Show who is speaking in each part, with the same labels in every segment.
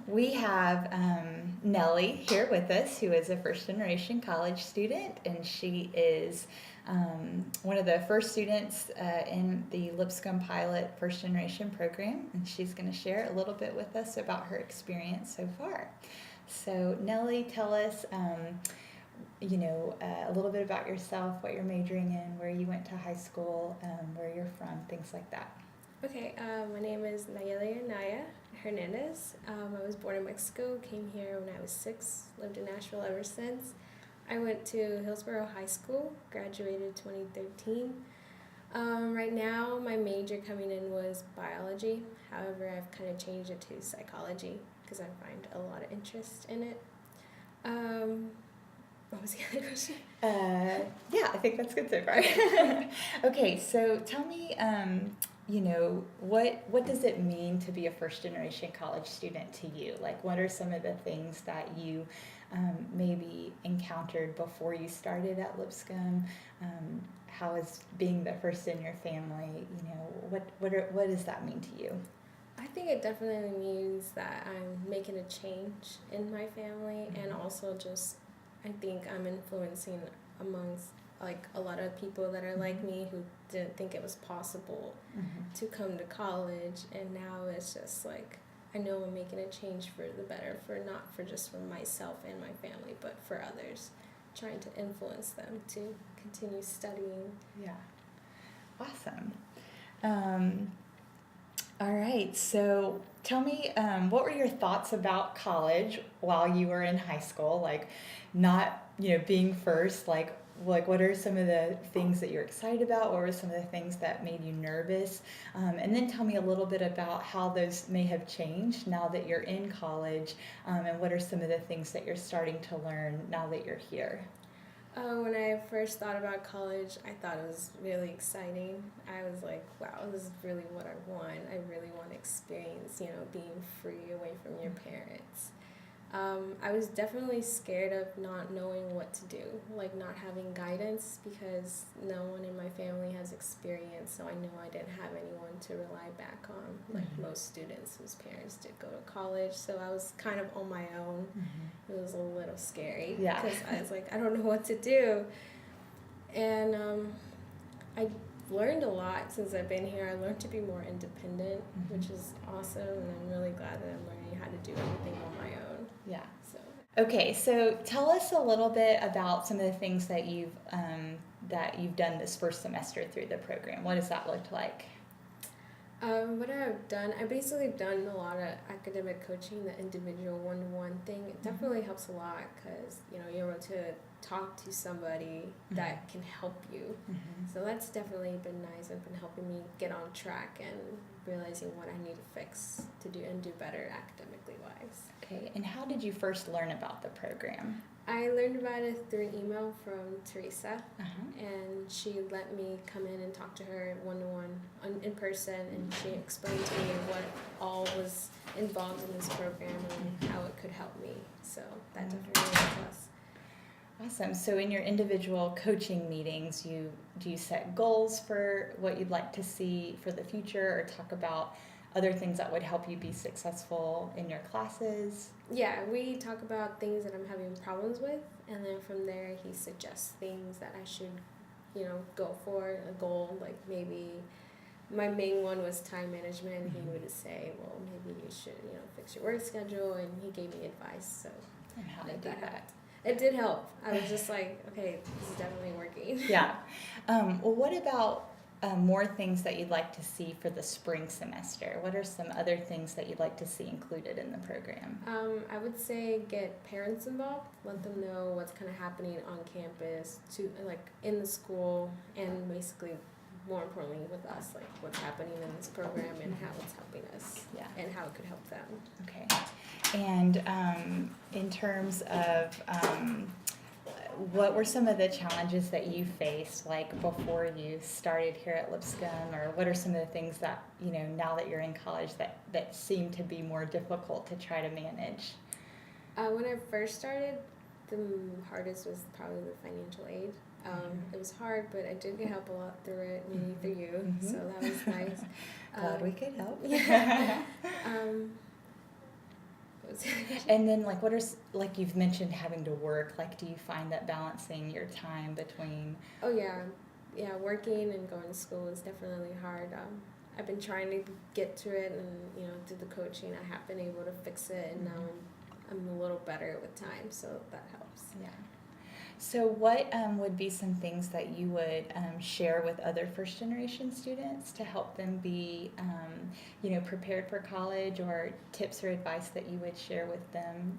Speaker 1: We have Nellie here with us, who is a first generation college student, and she is one of the first students in the Lipscomb Pilot First Generation program, and she's going to share a little bit with us about her experience so far. So, Nellie, tell us, a little bit about yourself, what you're majoring in, where you went to high school, where you're from, things like that.
Speaker 2: Okay, my name is Nayeli Hernandez. I was born in Mexico, came here when I was 6, lived in Nashville ever since. I went to Hillsborough High School, graduated 2013. Right now, my major coming in was biology. However, I've kind of changed it to psychology because I find a lot of interest in it. What was the other question?
Speaker 1: Yeah, I think that's good so far. Okay, so tell me, what does it mean to be a first generation college student to you? Like, what are some of the things that you maybe encountered before you started at Lipscomb? How is being the first in your family? What does that mean to you?
Speaker 2: I think it definitely means that I'm making a change in my family, and also just I think I'm influencing amongst like a lot of people that are like me who didn't think it was possible to come to college, and now it's just like I know I'm making a change for the better, for not for just for myself and my family, but for others, trying to influence them to continue studying.
Speaker 1: Yeah. Awesome. All right, so tell me, what were your thoughts about college while you were in high school? Like, not, being first, like what are some of the things that you're excited about? What were some of the things that made you nervous? And then tell me a little bit about how those may have changed now that you're in college, and what are some of the things that you're starting to learn now that you're here?
Speaker 2: When I first thought about college, I thought it was really exciting. I was like, wow, this is really what I want. I really want to experience, being free away from your parents. I was definitely scared of not knowing what to do, like not having guidance, because no one in my family has experience, so I knew I didn't have anyone to rely back on, like most students whose parents did go to college, so I was kind of on my own. It was a little scary, because I was like, I don't know what to do, and I learned a lot since I've been here. I learned to be more independent, which is awesome, and I'm really glad that I'm learning how to do everything on my own.
Speaker 1: Yeah.
Speaker 2: So.
Speaker 1: Okay, so tell us a little bit about some of the things that you've done this first semester through the program. What does that look like?
Speaker 2: What I've basically done a lot of academic coaching, the individual one-to-one thing. It definitely helps a lot because, you're able to talk to somebody that can help you. So that's definitely been nice. It's been helping me get on track and realizing what I need to fix to do and do better academically wise.
Speaker 1: Okay, and how did you first learn about the program?
Speaker 2: I learned about it through an email from Teresa, and she let me come in and talk to her one-to-one in person, and she explained to me what all was involved in this program and how it could help me. So that definitely helped us.
Speaker 1: Awesome. So in your individual coaching meetings, do you set goals for what you'd like to see for the future, or talk about other things that would help you be successful in your classes?
Speaker 2: Yeah, we talk about things that I'm having problems with, and then from there he suggests things that I should, go for, a goal, like maybe my main one was time management. He would say, well, maybe you should, fix your work schedule, and he gave me advice, so
Speaker 1: And how to do that.
Speaker 2: It did help. I was just like, okay, this is definitely working.
Speaker 1: Yeah. Well, what about more things that you'd like to see for the spring semester? What are some other things that you'd like to see included in the program?
Speaker 2: I would say get parents involved, let them know what's kind of happening on campus, to like in the school, and basically more importantly with us, like what's happening in this program and how it's helping us, and how it could help them.
Speaker 1: Okay. And in terms of what were some of the challenges that you faced, like before you started here at Lipscomb, or what are some of the things that, now that you're in college that seem to be more difficult to try to manage?
Speaker 2: When I first started, the hardest was probably the financial aid. It was hard, but I did get help a lot through it, mainly through you, so that was nice.
Speaker 1: Glad we could help.
Speaker 2: Yeah. goes.
Speaker 1: And then, like, what are, like you've mentioned having to work, like, do you find that balancing your time between?
Speaker 2: Oh yeah, yeah. Working and going to school is definitely hard. I've been trying to get to it, and through the coaching, I have been able to fix it, and now I'm a little better with time, so that helps.
Speaker 1: Yeah. So what would be some things that you would share with other first generation students to help them be, prepared for college, or tips or advice that you would share with them?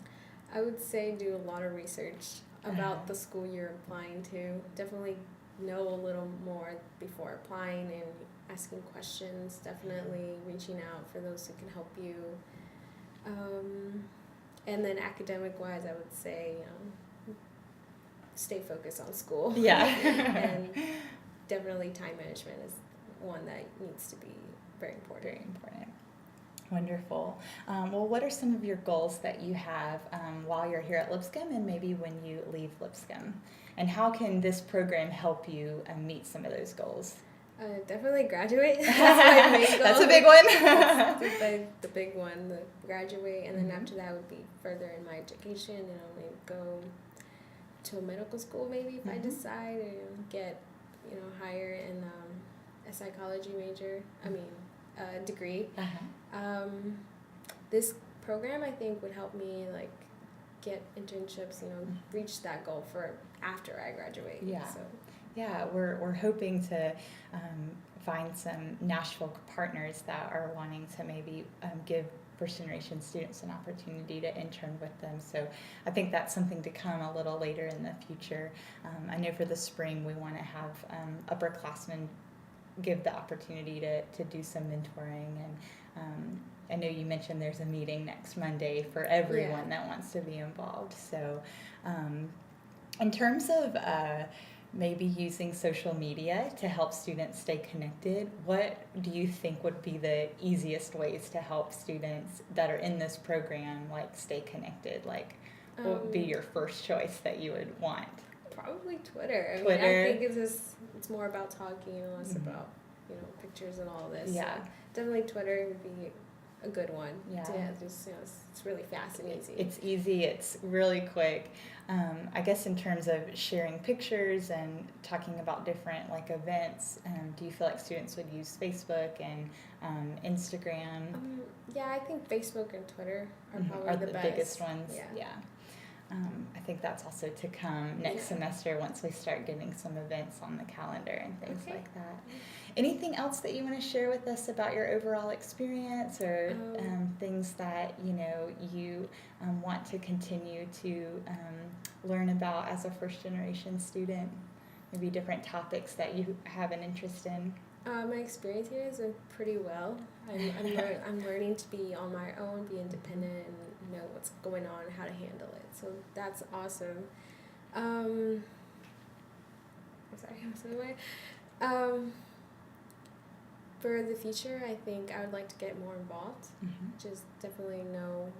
Speaker 2: I would say do a lot of research about the school you're applying to. Definitely know a little more before applying and asking questions. Definitely reaching out for those who can help you. And then academic-wise, I would say stay focused on school.
Speaker 1: Yeah.
Speaker 2: And definitely time management is one that needs to be very important.
Speaker 1: Very important. Wonderful. Well, what are some of your goals that you have while you're here at Lipscomb, and maybe when you leave Lipscomb? And how can this program help you meet some of those goals?
Speaker 2: Definitely graduate. That's my main goal.
Speaker 1: That's a big one.
Speaker 2: That's the big one, the graduate, and then after that would be further in my education, maybe go to a medical school maybe if I decide, and get higher in a psychology major. Degree. This program I think would help me get internships, reach that goal for after I graduate.
Speaker 1: Yeah.
Speaker 2: So.
Speaker 1: Yeah, we're hoping to find some Nashville partners that are wanting to maybe give first generation students an opportunity to intern with them. So I think that's something to come a little later in the future. I know for the spring we want to have upperclassmen give the opportunity to do some mentoring, and I know you mentioned there's a meeting next Monday for everyone that wants to be involved. So in terms of maybe using social media to help students stay connected, what do you think would be the easiest ways to help students that are in this program stay connected? What would be your first choice that you would want?
Speaker 2: Probably Twitter. I think it's more about talking and less about pictures and all this.
Speaker 1: Yeah.
Speaker 2: So definitely Twitter would be a good one.
Speaker 1: Yeah.
Speaker 2: It's really fast and easy.
Speaker 1: It's easy. It's really quick. I guess in terms of sharing pictures and talking about different events, do you feel like students would use Facebook and Instagram?
Speaker 2: I think Facebook and Twitter are probably the best.
Speaker 1: Biggest ones.
Speaker 2: Yeah.
Speaker 1: I think that's also to come next semester once we start getting some events on the calendar and things like that. Anything else that you want to share with us about your overall experience, or things that you want to continue to learn about as a first generation student? Maybe different topics that you have an interest in.
Speaker 2: My experience here has been pretty well. I'm learning to be on my own, be independent, and know what's going on and how to handle it. So that's awesome. I'm sorry. For the future, I think I would like to get more involved. Just definitely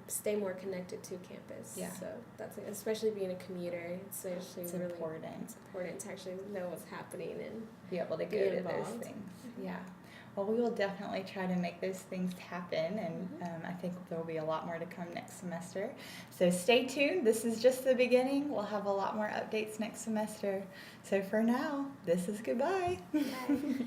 Speaker 2: stay more connected to campus.
Speaker 1: Yeah.
Speaker 2: So that's especially being a commuter. It's really
Speaker 1: important.
Speaker 2: It's important to actually know what's happening and
Speaker 1: be able to go to those things. Yeah. Well, we will definitely try to make those things happen, and I think there will be a lot more to come next semester. So stay tuned. This is just the beginning. We'll have a lot more updates next semester. So for now, this is goodbye.
Speaker 2: Bye.